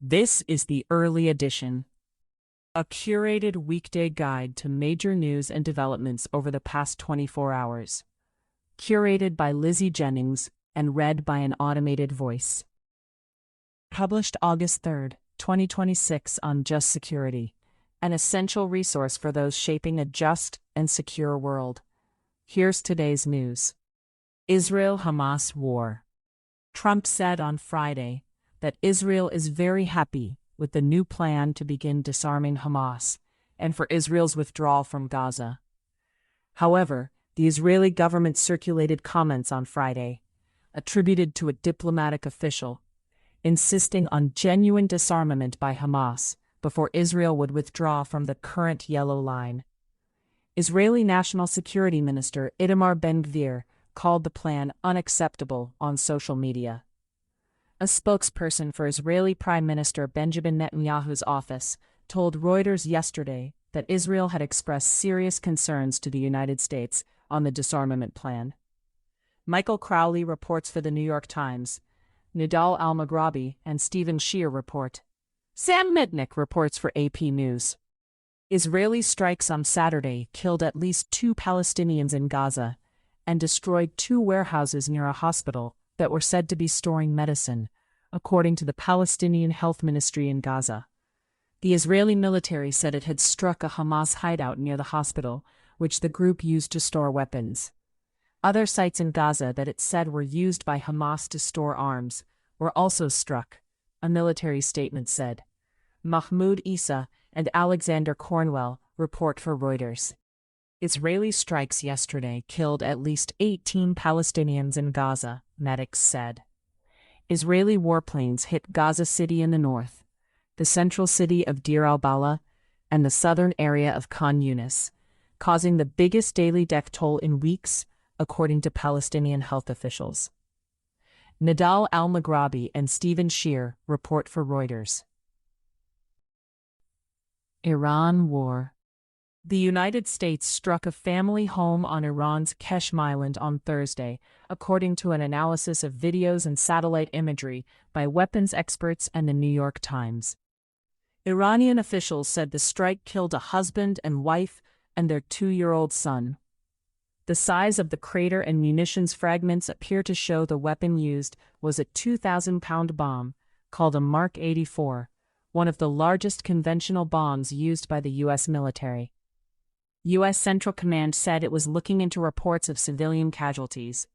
This is the early edition, a curated weekday guide to major news and developments over the past 24 hours. Curated by Lizzie Jennings and read by an automated voice. Published August 3, 2026 on Just Security, an essential resource for those shaping a just and secure world. Here's today's news. Israel-Hamas war. Trump said on Friday that Israel is very happy with the new plan to begin disarming Hamas and for Israel's withdrawal from Gaza. However, the Israeli government circulated comments on Friday, attributed to a diplomatic official, insisting on genuine disarmament by Hamas before Israel would withdraw from the current yellow line. Israeli National Security Minister Itamar Ben-Gvir called the plan unacceptable on social media. A spokesperson for Israeli Prime Minister Benjamin Netanyahu's office told Reuters yesterday that Israel had expressed serious concerns to the United States on the disarmament plan. Michael Crowley reports for The New York Times. Nidal Al-Maghrabi and Stephen Shear report. Sam Mitnick reports for AP News. Israeli strikes on Saturday killed at least 2 Palestinians in Gaza and destroyed 2 warehouses near a hospital that were said to be storing medicine, according to the Palestinian Health Ministry in Gaza. The Israeli military said it had struck a Hamas hideout near the hospital, which the group used to store weapons. Other sites in Gaza that it said were used by Hamas to store arms were also struck, a military statement said. Mahmoud Issa and Alexander Cornwell report for Reuters. Israeli strikes yesterday killed at least 18 Palestinians in Gaza, medics said. Israeli warplanes hit Gaza City in the north, the central city of Deir al-Balah, and the southern area of Khan Yunis, causing the biggest daily death toll in weeks, according to Palestinian health officials. Nidal Al-Maghrabi and Stephen Shear report for Reuters. Iran war. The United States struck a family home on Iran's Qeshm Island on Thursday, according to an analysis of videos and satellite imagery by weapons experts and the New York Times. Iranian officials said the strike killed a husband and wife and their 2-year-old son. The size of the crater and munitions fragments appear to show the weapon used was a 2,000-pound bomb, called a Mark 84, one of the largest conventional bombs used by the U.S. military. U.S. Central Command said it was looking into reports of civilian casualties.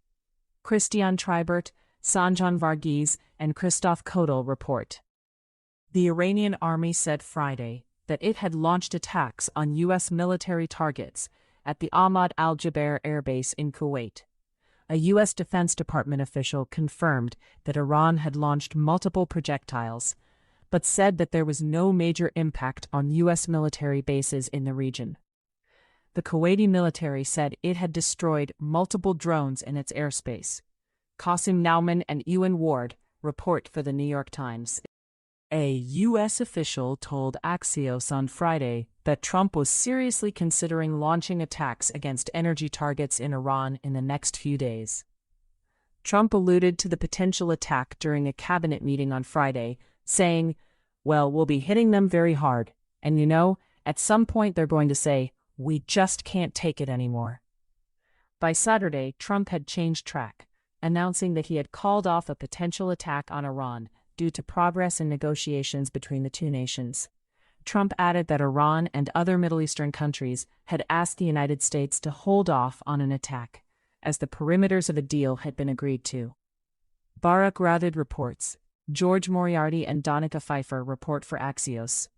Christian Tribert, Sanjan Varghese, and Christoph Kodal report. The Iranian army said Friday that it had launched attacks on U.S. military targets at the Ahmad al-Jaber Air Base in Kuwait. A U.S. Defense Department official confirmed that Iran had launched multiple projectiles, but said that there was no major impact on U.S. military bases in the region. The Kuwaiti military said it had destroyed multiple drones in its airspace. Qasim Nauman and Ewan Ward report for The New York Times. A U.S. official told Axios on Friday that Trump was seriously considering launching attacks against energy targets in Iran in the next few days. Trump alluded to the potential attack during a cabinet meeting on Friday, saying, "Well, we'll be hitting them very hard, and at some point they're going to say, 'We just can't take it anymore.'" By Saturday, Trump had changed track, announcing that he had called off a potential attack on Iran due to progress in negotiations between the two nations. Trump added that Iran and other Middle Eastern countries had asked the United States to hold off on an attack, as the perimeters of a deal had been agreed to. Barak Radid reports. George Moriarty and Donica Pfeiffer report for Axios.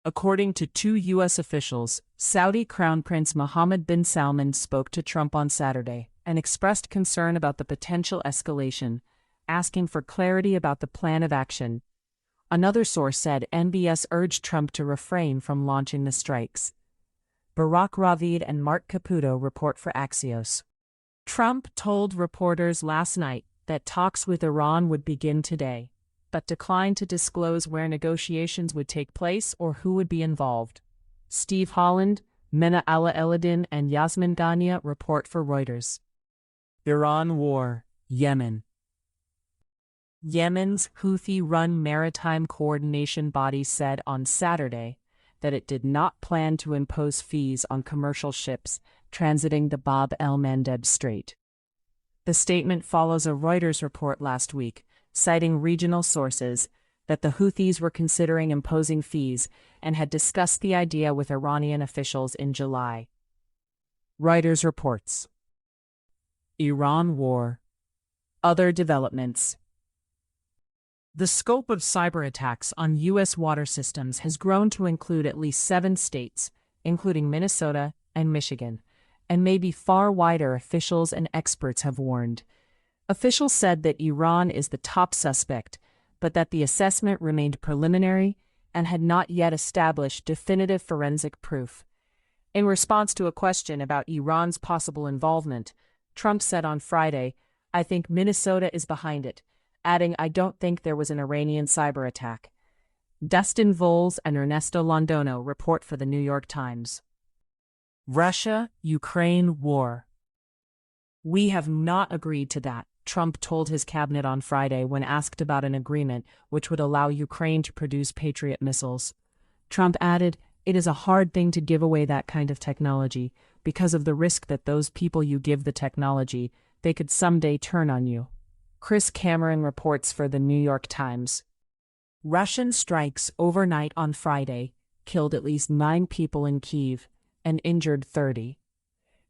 According to 2 U.S. officials, Saudi Crown Prince Mohammed bin Salman spoke to Trump on Saturday and expressed concern about the potential escalation, asking for clarity about the plan of action. Another source said NBS urged Trump to refrain from launching the strikes. Barak Ravid and Mark Caputo report for Axios. Trump told reporters last night that talks with Iran would begin today, but declined to disclose where negotiations would take place or who would be involved. Steve Holland, Mena Ala Eladin, and Yasmin Ghania report for Reuters. Iran war, Yemen. Yemen's Houthi-run maritime coordination body said on Saturday that it did not plan to impose fees on commercial ships transiting the Bab el-Mandeb Strait. The statement follows a Reuters report last week, citing regional sources, that the Houthis were considering imposing fees and had discussed the idea with Iranian officials in July. Reuters reports. Iran war. Other developments. The scope of cyber attacks on U.S. water systems has grown to include at least 7 states, including Minnesota and Michigan, and may be far wider, officials and experts have warned. Officials said that Iran is the top suspect, but that the assessment remained preliminary and had not yet established definitive forensic proof. In response to a question about Iran's possible involvement, Trump said on Friday, "I think Minnesota is behind it," adding, "I don't think there was an Iranian cyber attack." Dustin Voles and Ernesto Londono report for the New York Times. Russia-Ukraine war. "We have not agreed to that," Trump told his cabinet on Friday when asked about an agreement which would allow Ukraine to produce Patriot missiles. Trump added, "It is a hard thing to give away that kind of technology because of the risk that those people you give the technology, they could someday turn on you." Chris Cameron reports for the New York Times. Russian strikes overnight on Friday killed at least 9 people in Kyiv and injured 30.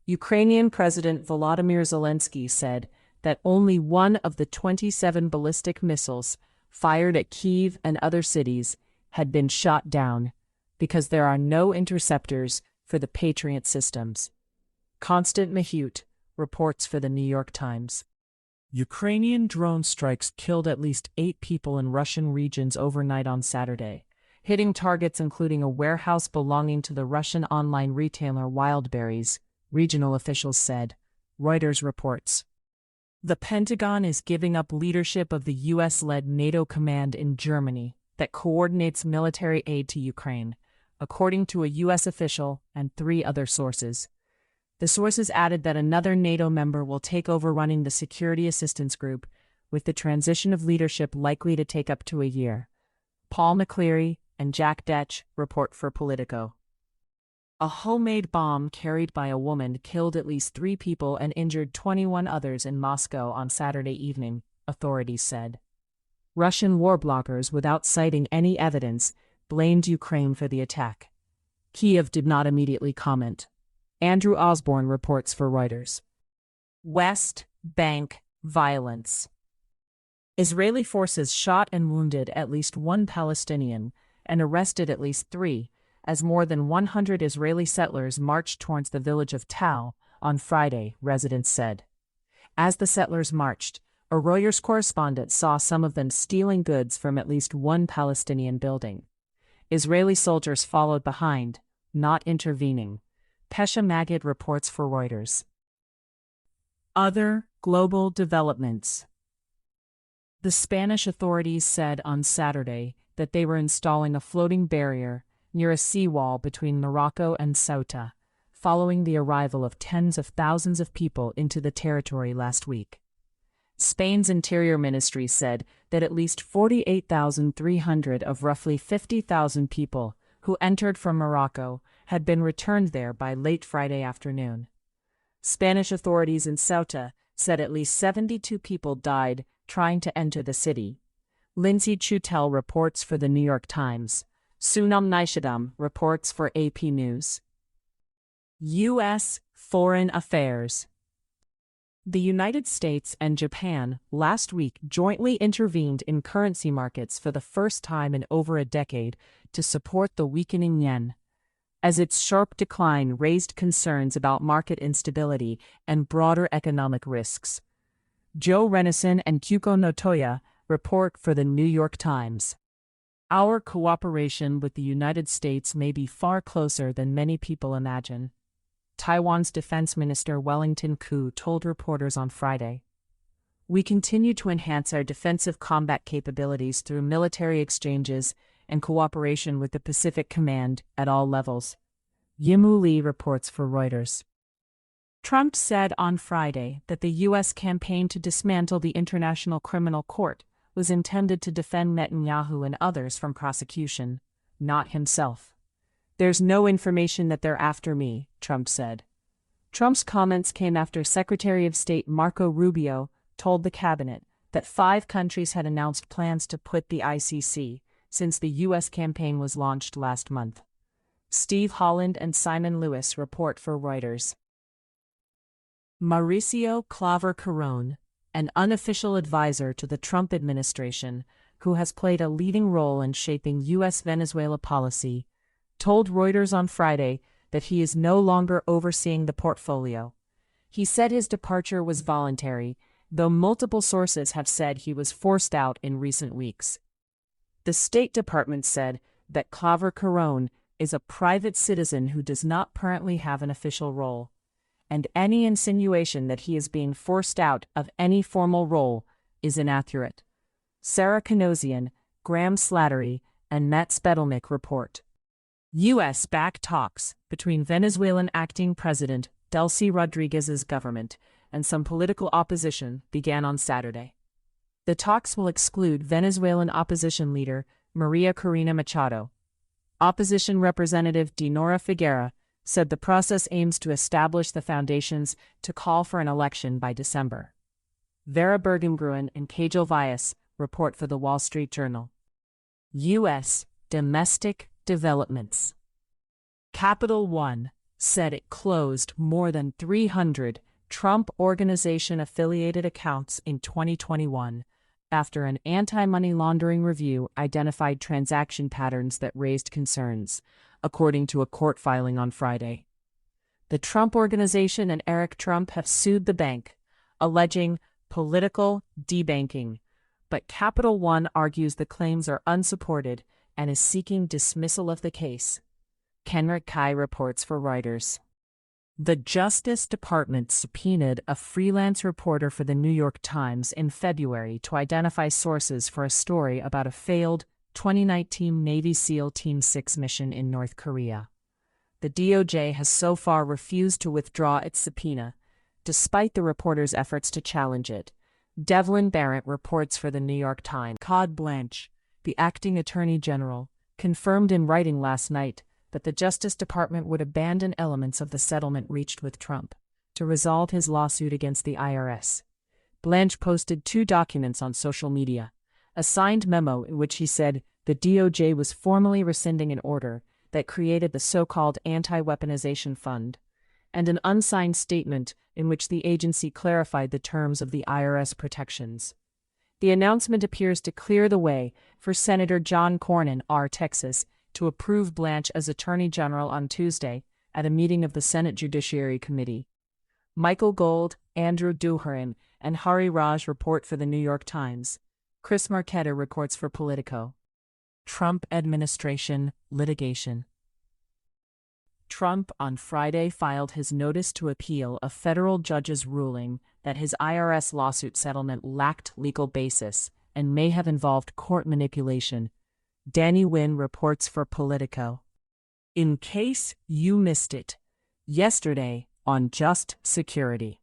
Ukrainian President Volodymyr Zelensky said that only one of the 27 ballistic missiles fired at Kyiv and other cities had been shot down because there are no interceptors for the Patriot systems. Constant Mahut reports for the New York Times. Ukrainian drone strikes killed at least 8 people in Russian regions overnight on Saturday, hitting targets including a warehouse belonging to the Russian online retailer Wildberries, regional officials said. Reuters reports. The Pentagon is giving up leadership of the U.S.-led NATO command in Germany that coordinates military aid to Ukraine, according to a U.S. official and 3 other sources. The sources added that another NATO member will take over running the Security Assistance Group, with the transition of leadership likely to take up to a year. Paul McCleary and Jack Detch report for Politico. A homemade bomb carried by a woman killed at least 3 people and injured 21 others in Moscow on Saturday evening, authorities said. Russian war bloggers, without citing any evidence, blamed Ukraine for the attack. Kyiv did not immediately comment. Andrew Osborne reports for Reuters. West Bank violence. Israeli forces shot and wounded at least 1 Palestinian and arrested at least 3, as more than 100 Israeli settlers marched towards the village of Tal on Friday, residents said. As the settlers marched, a Reuters correspondent saw some of them stealing goods from at least 1 Palestinian building. Israeli soldiers followed behind, not intervening. Pesha Magid reports for Reuters. Other global developments. The Spanish authorities said on Saturday that they were installing a floating barrier near a seawall between Morocco and Ceuta, following the arrival of tens of thousands of people into the territory last week. Spain's Interior Ministry said that at least 48,300 of roughly 50,000 people who entered from Morocco had been returned there by late Friday afternoon. Spanish authorities in Ceuta said at least 72 people died trying to enter the city. Lindsay Chutel reports for the New York Times. Sunam Naishadam reports for AP News. U.S. Foreign Affairs. The United States and Japan last week jointly intervened in currency markets for the first time in over a decade to support the weakening yen, as its sharp decline raised concerns about market instability and broader economic risks. Joe Renison and Kyuko Notoya report for the New York Times. Our cooperation with the United States may be far closer than many people imagine, Taiwan's Defense Minister Wellington Koo told reporters on Friday. We continue to enhance our defensive combat capabilities through military exchanges and cooperation with the Pacific Command at all levels. Yimu Lee reports for Reuters. Trump said on Friday that the U.S. campaigned to dismantle the International Criminal Court, was intended to defend Netanyahu and others from prosecution, not himself. "There's no information that they're after me," Trump said. Trump's comments came after Secretary of State Marco Rubio told the cabinet that 5 countries had announced plans to quit the ICC since the U.S. campaign was launched last month. Steve Holland and Simon Lewis report for Reuters. Mauricio Claver-Carrón, an unofficial advisor to the Trump administration, who has played a leading role in shaping U.S. Venezuela policy, told Reuters on Friday that he is no longer overseeing the portfolio. He said his departure was voluntary, though multiple sources have said he was forced out in recent weeks. The State Department said that Claver-Carrón is a private citizen who does not currently have an official role, and any insinuation that he is being forced out of any formal role is inaccurate. Sarah Kanosian, Graham Slattery, and Matt Spettelnick report. U.S.-backed talks between Venezuelan acting President Delcy Rodriguez's government and some political opposition began on Saturday. The talks will exclude Venezuelan opposition leader Maria Corina Machado. Opposition Representative Dinora Figuera said the process aims to establish the foundations to call for an election by December. Vera Bergengruen and Kajal Vyas report for The Wall Street Journal. U.S. domestic developments. Capital One said it closed more than 300 Trump Organization-affiliated accounts in 2021 after an anti-money laundering review identified transaction patterns that raised concerns, according to a court filing on Friday. The Trump Organization and Eric Trump have sued the bank, alleging political debanking, but Capital One argues the claims are unsupported and is seeking dismissal of the case. Kenrick Kai reports for Reuters. The Justice Department subpoenaed a freelance reporter for the New York Times in February to identify sources for a story about a failed 2019 Navy SEAL Team 6 mission in North Korea. The DOJ has so far refused to withdraw its subpoena, despite the reporter's efforts to challenge it. Devlin Barrett reports for the New York Times. Cod Blanche, the acting Attorney General, confirmed in writing last night that the Justice Department would abandon elements of the settlement reached with Trump to resolve his lawsuit against the IRS. Blanche posted 2 documents on social media, a signed memo in which he said the DOJ was formally rescinding an order that created the so-called Anti-Weaponization Fund, and an unsigned statement in which the agency clarified the terms of the IRS protections. The announcement appears to clear the way for Senator John Cornyn, R. Texas, to approve Blanche as Attorney General on Tuesday at a meeting of the Senate Judiciary Committee. Michael Gold, Andrew Duharan, and Hari Raj report for the New York Times. Chris Marquetta reports for Politico. Trump administration litigation. Trump on Friday filed his notice to appeal a federal judge's ruling that his IRS lawsuit settlement lacked legal basis and may have involved court manipulation. Danny Wynn reports for Politico. In case you missed it, yesterday on Just Security.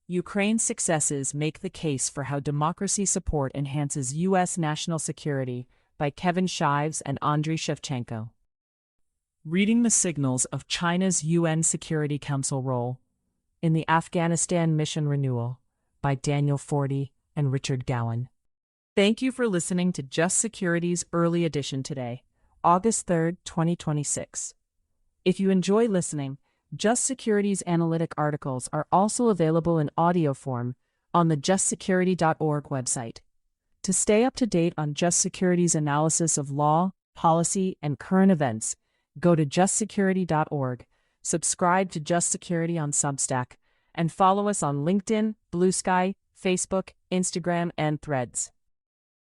Ukraine's successes make the case for how democracy support enhances U.S. national security by Kevin Shives and Andriy Shevchenko. Reading the signals of China's UN Security Council role in the Afghanistan mission renewal by Daniel Forty and Richard Gowan. Thank you for listening to Just Security's early edition today, August 3, 2026. If you enjoy listening, Just Security's analytic articles are also available in audio form on the justsecurity.org website. To stay up to date on Just Security's analysis of law, policy, and current events, go to justsecurity.org, subscribe to Just Security on Substack, and follow us on LinkedIn, Blue Sky, Facebook, Instagram, and Threads.